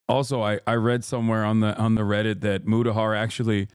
Also, I read somewhere on the Reddit that Mutahar actually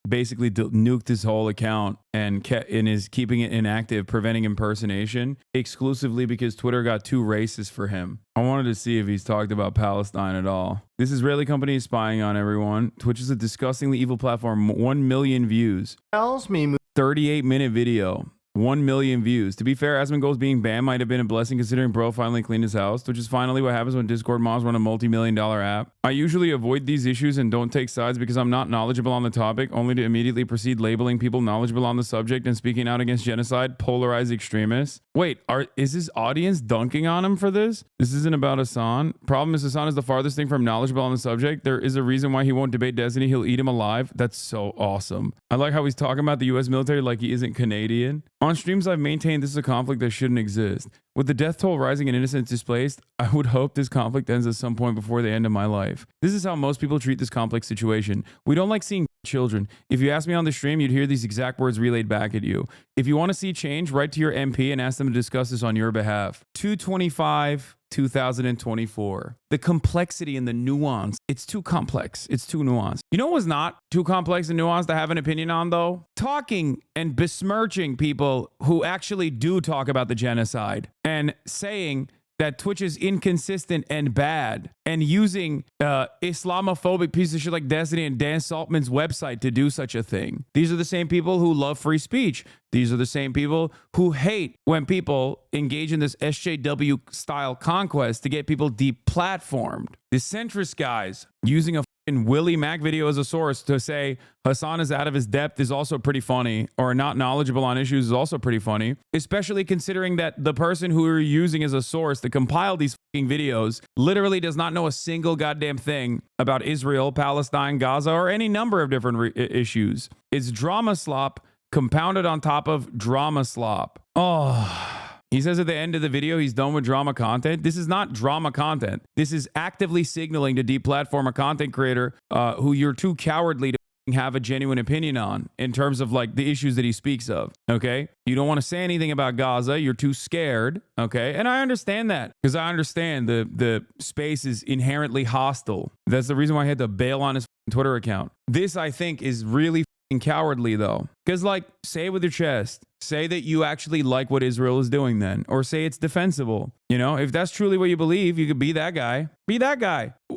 basically nuked his whole account and is keeping it inactive, preventing impersonation exclusively because Twitter got too racist for him. I wanted to see if he's talked about Palestine at all. This Israeli company is spying on everyone. Twitch is a disgustingly evil platform. 1 million views. Tells me 38-minute video. 1 million views. To be fair, Asmongold's being banned might have been a blessing considering bro finally cleaned his house, which is finally what happens when Discord moms run a multi-million-dollar app. I usually avoid these issues and don't take sides because I'm not knowledgeable on the topic, only to immediately proceed labeling people knowledgeable on the subject and speaking out against genocide, polarized extremists. Wait, is his audience dunking on him for this? This isn't about Hasan. Problem is Hasan is the farthest thing from knowledgeable on the subject. There is a reason why he won't debate Destiny. He'll eat him alive. That's so awesome. I like how he's talking about the US military like he isn't Canadian. On streams, I've maintained this is a conflict that shouldn't exist. With the death toll rising and innocents displaced, I would hope this conflict ends at some point before the end of my life. This is how most people treat this complex situation. We don't like seeing children. If you ask me on the stream, you'd hear these exact words relayed back at you. If you want to see change, write to your MP and ask them to discuss this on your behalf. 2/25/2024. The complexity and the nuance. It's too complex. It's too nuanced. You know what's not too complex and nuanced to have an opinion on, though? Talking and besmirching people who actually do talk about the genocide and saying that Twitch is inconsistent and bad and using Islamophobic pieces of shit like Destiny and Dan Saltman's website to do such a thing. These are the same people who love free speech. These are the same people who hate when people engage in this SJW style conquest to get people deplatformed. The centrist guys using a Willie Mac video as a source to say Hasan is out of his depth is also pretty funny, or not knowledgeable on issues is also pretty funny, especially considering that the person who you're using as a source to compile these fucking videos literally does not know a single goddamn thing about Israel, Palestine, Gaza, or any number of different issues. It's drama slop compounded on top of drama slop. Oh. He says at the end of the video he's done with drama content. This is not drama content. This is actively signaling to deplatform a content creator who you're too cowardly to have a genuine opinion on in terms of like the issues that he speaks of. Okay. You don't want to say anything about Gaza. You're too scared. Okay. And I understand that because I understand the space is inherently hostile. That's the reason why I had to bail on his Twitter account. This, I think, is really cowardly though, because like, say it with your chest, say that you actually like what Israel is doing then, or say it's defensible. You know, if that's truly what you believe, you could be that guy,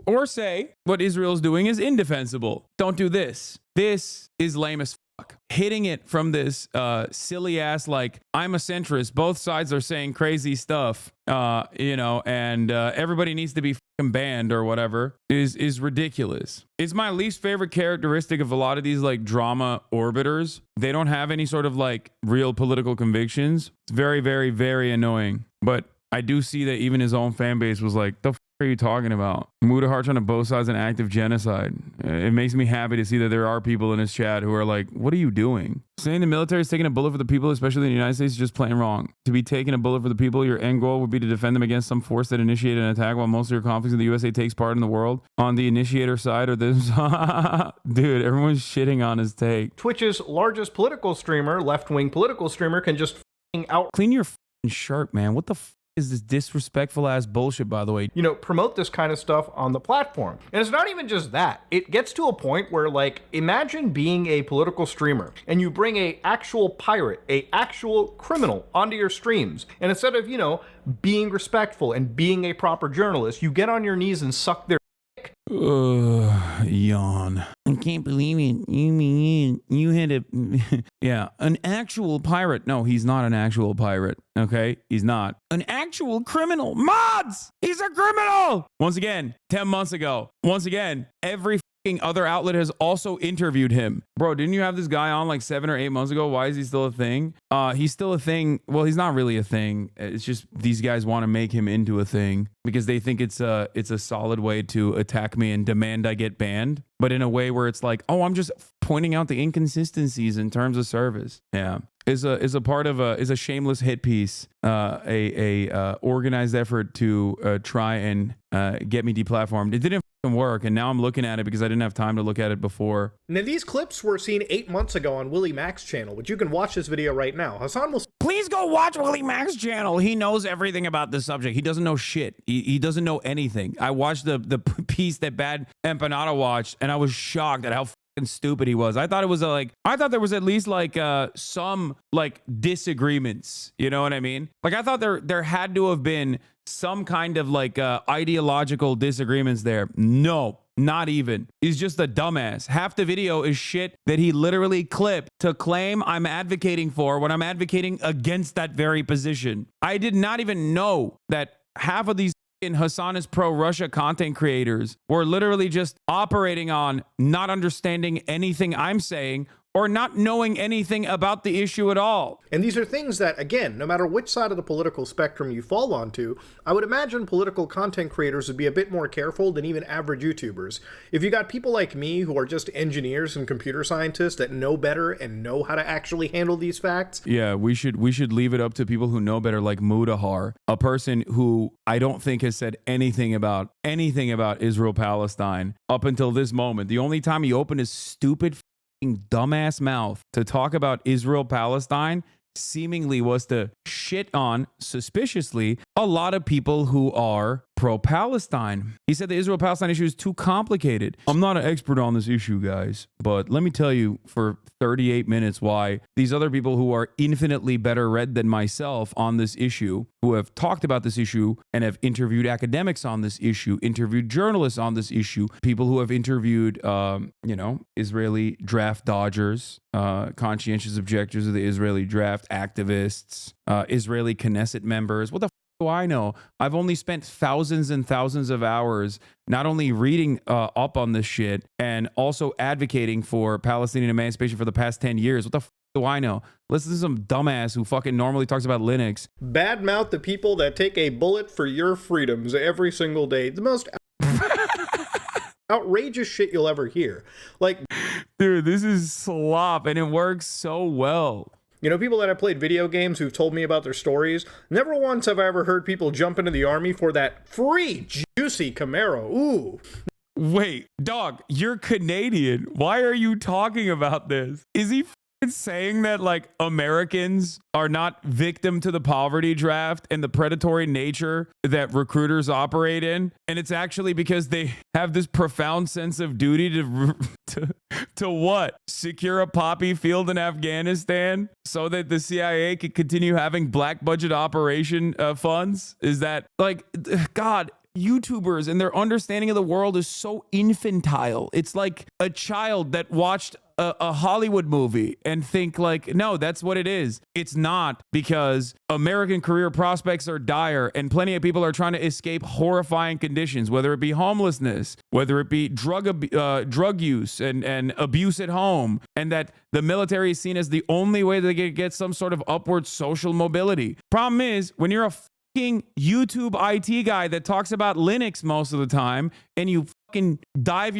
or say what Israel is doing is indefensible. Don't do this. This is lame as fuck. Hitting it from this silly ass, like, I'm a centrist, both sides are saying crazy stuff, you know, and everybody needs to be fucking banned or whatever is ridiculous. It's my least favorite characteristic of a lot of these like drama orbiters. They don't have any sort of like real political convictions. It's very, very, very annoying. But I do see that even his own fan base was like, the are you talking about? Mutahar trying to both sides an active genocide. It makes me happy to see that there are people in his chat who are like, what are you doing? Saying the military is taking a bullet for the people, especially in the United States, is just plain wrong. To be taking a bullet for the people, your end goal would be to defend them against some force that initiated an attack, while most of your conflicts in the USA takes part in the world. On the initiator side or this, dude, everyone's shitting on his take. Twitch's largest political streamer, left-wing political streamer, can just out clean your shirt, man. What the is this disrespectful ass bullshit, by the way? You know, promote this kind of stuff on the platform. And it's not even just that. It gets to a point where, like, imagine being a political streamer and you bring a actual pirate, a actual criminal onto your streams. And instead of, you know, being respectful and being a proper journalist, you get on your knees and suck their yawn. I can't believe it. You mean you had a yeah, an actual pirate. No, he's not an actual pirate. Okay, he's not an actual criminal. Mods, he's a criminal. Once again, 10 months ago. Once again, every other outlet has also interviewed him. Bro, didn't you have this guy on like 7 or 8 months ago? Why is he still a thing? He's still a thing. Well, he's not really a thing. It's just these guys want to make him into a thing because they think it's a solid way to attack me and demand I get banned. But in a way where it's like, oh, I'm just pointing out the inconsistencies in terms of service. Yeah. Is a part of a shameless hit piece, organized effort to try and get me deplatformed. It didn't work, and now I'm looking at it because I didn't have time to look at it before. Now, these clips were seen 8 months ago on Willie Mack's channel, which you can watch this video right now. Hasan will... Please go watch Willie Mack's channel. He knows everything about the subject. He doesn't know shit. He doesn't know anything. I watched the piece that Bad Empanada watched, and I was shocked at how stupid he was. I thought there was at least like some like disagreements, you know what I mean? Like I thought there had to have been some kind of like ideological disagreements there. No, not even. He's just a dumbass. Half the video is shit that he literally clipped to claim I'm advocating for when I'm advocating against that very position. I did not even know that half of these in Hasan is pro-Russia content creators were literally just operating on not understanding anything I'm saying or not knowing anything about the issue at all. And these are things that, again, no matter which side of the political spectrum you fall onto, I would imagine political content creators would be a bit more careful than even average YouTubers. If you got people like me who are just engineers and computer scientists that know better and know how to actually handle these facts. Yeah, we should leave it up to people who know better, like Mutahar, a person who I don't think has said anything about Israel-Palestine up until this moment. The only time he opened his stupid dumbass mouth to talk about Israel-Palestine seemingly was to shit on, suspiciously, a lot of people who are pro-Palestine. He said the Israel-Palestine issue is too complicated. I'm not an expert on this issue, guys, but let me tell you for 38 minutes why these other people who are infinitely better read than myself on this issue, who have talked about this issue and have interviewed academics on this issue, interviewed journalists on this issue, people who have interviewed, Israeli draft dodgers, conscientious objectors of the Israeli draft, activists, Israeli Knesset members. What the do I know? I've only spent thousands and thousands of hours not only reading up on this shit and also advocating for Palestinian emancipation for the past 10 years. What the do I know? Listen to some dumbass who fucking normally talks about Linux. Badmouth the people that take a bullet for your freedoms every single day. The most outrageous shit you'll ever hear. Like, dude, this is slop and it works so well. You know, people that have played video games who've told me about their stories, never once have I ever heard people jump into the army for that free, juicy Camaro. Ooh. Wait, dog, you're Canadian. Why are you talking about this? Is he saying that like Americans are not victim to the poverty draft and the predatory nature that recruiters operate in, and it's actually because they have this profound sense of duty to what? Secure a poppy field in Afghanistan so that the CIA could continue having black budget operation funds? Is that like, God, YouTubers and their understanding of the world is so infantile. It's like a child that watched a Hollywood movie and think like, no, that's what it is. It's not, because American career prospects are dire and plenty of people are trying to escape horrifying conditions, whether it be homelessness, whether it be drug use and abuse at home, and that the military is seen as the only way they can get some sort of upward social mobility. Problem is, when you're a YouTube IT guy that talks about Linux most of the time, and you fucking dip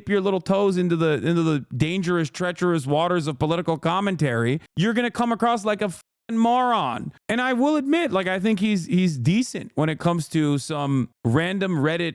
your little toes into the dangerous, treacherous waters of political commentary, you're gonna come across like a fucking moron. And I will admit, like, I think he's decent when it comes to some random Reddit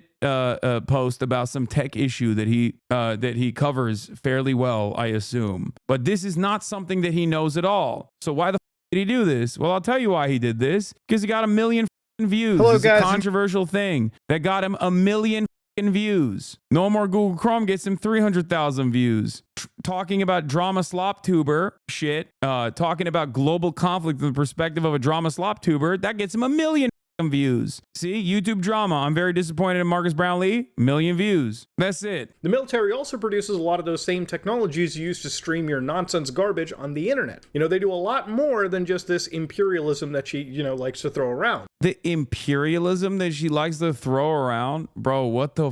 post about some tech issue that he covers fairly well, I assume. But this is not something that he knows at all. So why the did he do this? Well, I'll tell you why he did this. Because he got 1 million views. Hello, it's guys. A controversial thing that got him 1 million views. No More Google Chrome gets him 300,000 views. Talking about drama slop tuber shit, talking about global conflict from the perspective of a drama slop tuber, that gets him 1 million views. See, YouTube drama. I'm very disappointed in Marcus Brownlee. 1 million views. That's it. The military also produces a lot of those same technologies used to stream your nonsense garbage on the internet. You know, they do a lot more than just this imperialism that she, likes to throw around. The imperialism that she likes to throw around? Bro, what the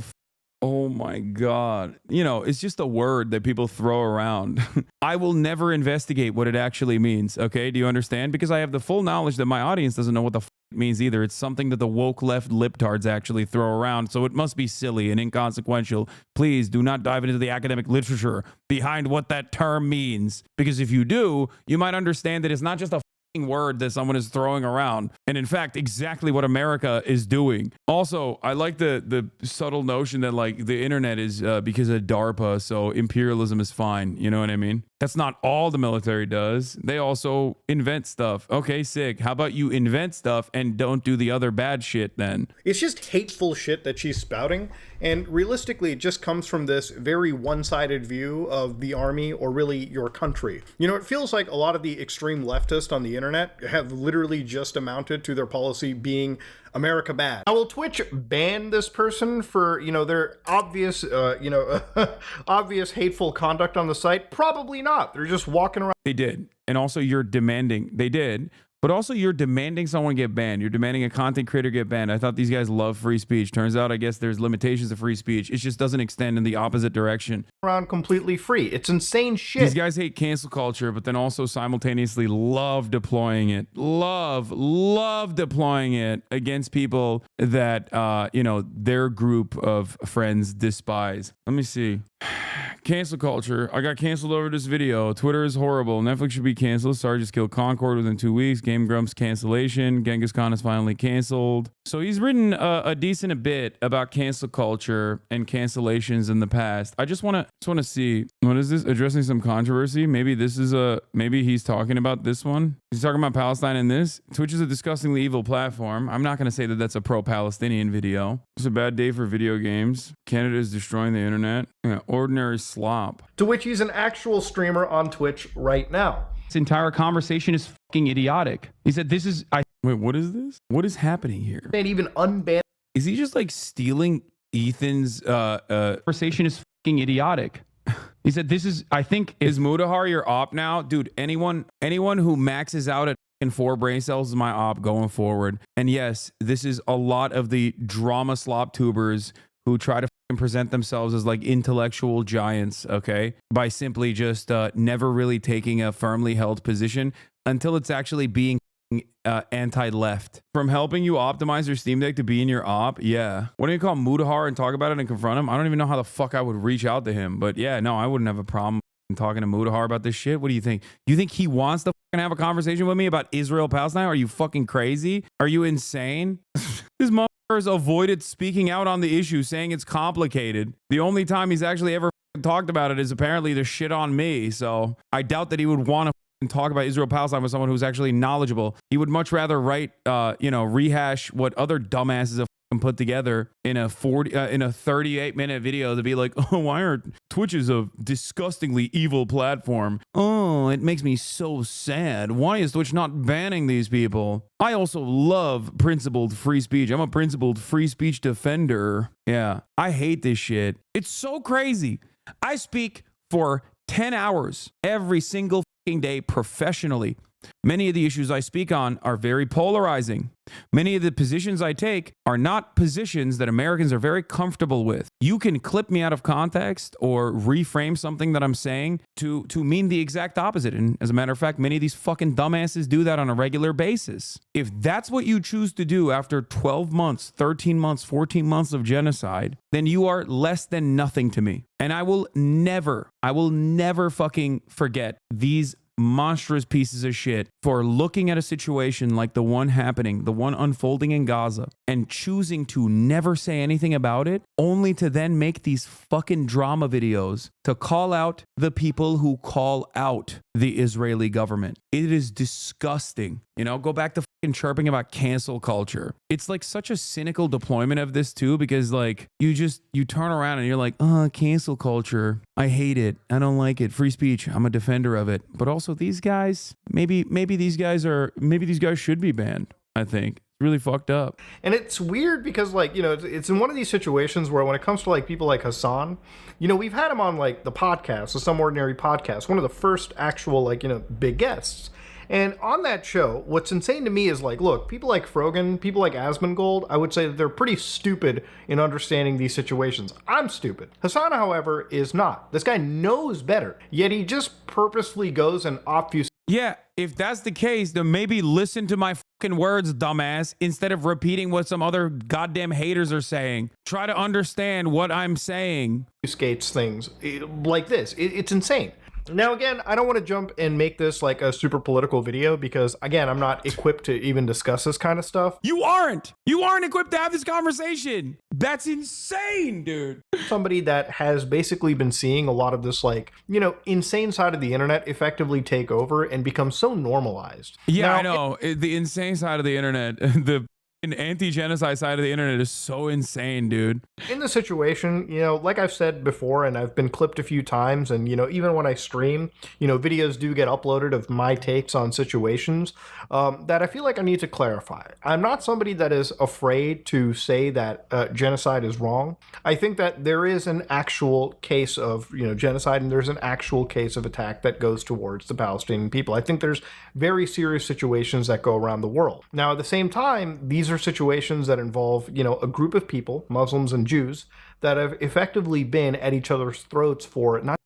oh my God. It's just a word that people throw around. I will never investigate what it actually means. Okay. Do you understand? Because I have the full knowledge that my audience doesn't know what the means either. It's something that the woke left libtards actually throw around, so it must be silly and inconsequential. Please do not dive into the academic literature behind what that term means, because if you do, you might understand that it's not just a word that someone is throwing around, and in fact exactly what America is doing. Also, I like the subtle notion that like the internet is because of DARPA, so imperialism is fine. You know what I mean? That's not all the military does. They also invent stuff. Okay, sick. How about you invent stuff and don't do the other bad shit then? It's just hateful shit that she's spouting, and realistically it just comes from this very one-sided view of the army, or really your country. You know, it feels like a lot of the extreme leftists on the internet have literally just amounted to their policy being America bad. Now, will Twitch ban this person for, you know, their obvious, obvious hateful conduct on the site? Probably not. They're just walking around. They did. And also you're demanding, they did. But also you're demanding someone get banned. You're demanding a content creator get banned. I thought these guys love free speech. Turns out, I guess there's limitations of free speech. It just doesn't extend in the opposite direction. Around completely free. It's insane shit. These guys hate cancel culture, but then also simultaneously love deploying it. Love deploying it against people that, their group of friends despise. Let me see. Cancel culture. I got canceled over this video. Twitter is horrible. Netflix should be canceled. Sorry, just killed Concord within 2 weeks. Game Grumps cancellation. Genghis Khan is finally canceled. So he's written a decent bit about cancel culture and cancellations in the past. I just want to see, what is this? Addressing some controversy. Maybe this is maybe he's talking about this one. He's talking about Palestine in this. Twitch is a disgustingly evil platform. I'm not going to say that that's a pro-Palestinian video. It's a bad day for video games. Canada is destroying the internet. Yeah, ordinary slop. To which he's an actual streamer on Twitch right now. This entire conversation is fucking idiotic. He said, wait, what is this? What is happening here? And even unban. Is he just like stealing Ethan's conversation is fucking idiotic. He said, is Mutahar your op now? Dude, anyone who maxes out at 4 brain cells is my op going forward. And yes, this is a lot of the drama slop tubers who try to present themselves as like intellectual giants, okay? By simply just never really taking a firmly held position until it's actually being anti-left. From helping you optimize your Steam Deck to be in your op, yeah. What do you call Mutahar and talk about it and confront him? I don't even know how the fuck I would reach out to him, but yeah, no, I wouldn't have a problem talking to Mutahar about this shit. What do you think? You think he wants to fucking have a conversation with me about Israel Palestine? Are you fucking crazy? Are you insane? This motherfucker's avoided speaking out on the issue, saying it's complicated. The only time he's actually ever talked about it is apparently to shit on me. So I doubt that he would want to talk about Israel Palestine with someone who's actually knowledgeable. He would much rather write, rehash what other dumbasses have put together in a 38-minute video to be like, oh, why are Twitch is a disgustingly evil platform? Oh, it makes me so sad. Why is Twitch not banning these people? I also love principled free speech. I'm a principled free speech defender. Yeah, I hate this shit. It's so crazy. I speak for 10 hours every single fucking day professionally. Many of the issues I speak on are very polarizing. Many of the positions I take are not positions that Americans are very comfortable with. You can clip me out of context or reframe something that I'm saying to mean the exact opposite. And as a matter of fact, many of these fucking dumbasses do that on a regular basis. If that's what you choose to do after 12 months, 13 months, 14 months of genocide, then you are less than nothing to me. And I will never fucking forget these monstrous pieces of shit for looking at a situation like the one happening, the one unfolding in Gaza, and choosing to never say anything about it, only to then make these fucking drama videos to call out the people who call out the Israeli government. It is disgusting. You know, go back to fucking chirping about cancel culture. It's like such a cynical deployment of this too, because like you turn around and you're like, cancel culture. I hate it. I don't like it. Free speech. I'm a defender of it. But also these guys, maybe these guys should be banned. I think. Really fucked up. And it's weird because, like, you know, it's in one of these situations where when it comes to like people like Hasan, you know, we've had him on like the podcast, the Some Ordinary podcast, one of the first actual, like, you know, big guests. And on that show, what's insane to me is like, look, people like Frogan, people like Asmongold, I would say that they're pretty stupid in understanding these situations. I'm stupid. Hasan, however, is not. This guy knows better, yet he just purposely goes and obfuscates. Yeah, if that's the case, then maybe listen to my fucking words, dumbass, instead of repeating what some other goddamn haters are saying. Try to understand what I'm saying. Skates things like this. It's insane. Now, again, I don't want to jump and make this like a super political video because, again, I'm not equipped to even discuss this kind of stuff. You aren't equipped to have this conversation. That's insane, dude. Somebody that has basically been seeing a lot of this, like, you know, insane side of the internet effectively take over and become so normalized. Yeah, now, I know. The insane side of the internet, the anti-genocide side of the internet is so insane, dude. In the situation, you know, like I've said before, and I've been clipped a few times, and, you know, even when I stream, you know, videos do get uploaded of my takes on situations that I feel like I need to clarify. I'm not somebody that is afraid to say that genocide is wrong. I think that there is an actual case of, you know, genocide, and there's an actual case of attack that goes towards the Palestinian people. I think there's very serious situations that go around the world. Now, at the same time, these are situations that involve, you know, a group of people, Muslims and Jews, that have effectively been at each other's throats for not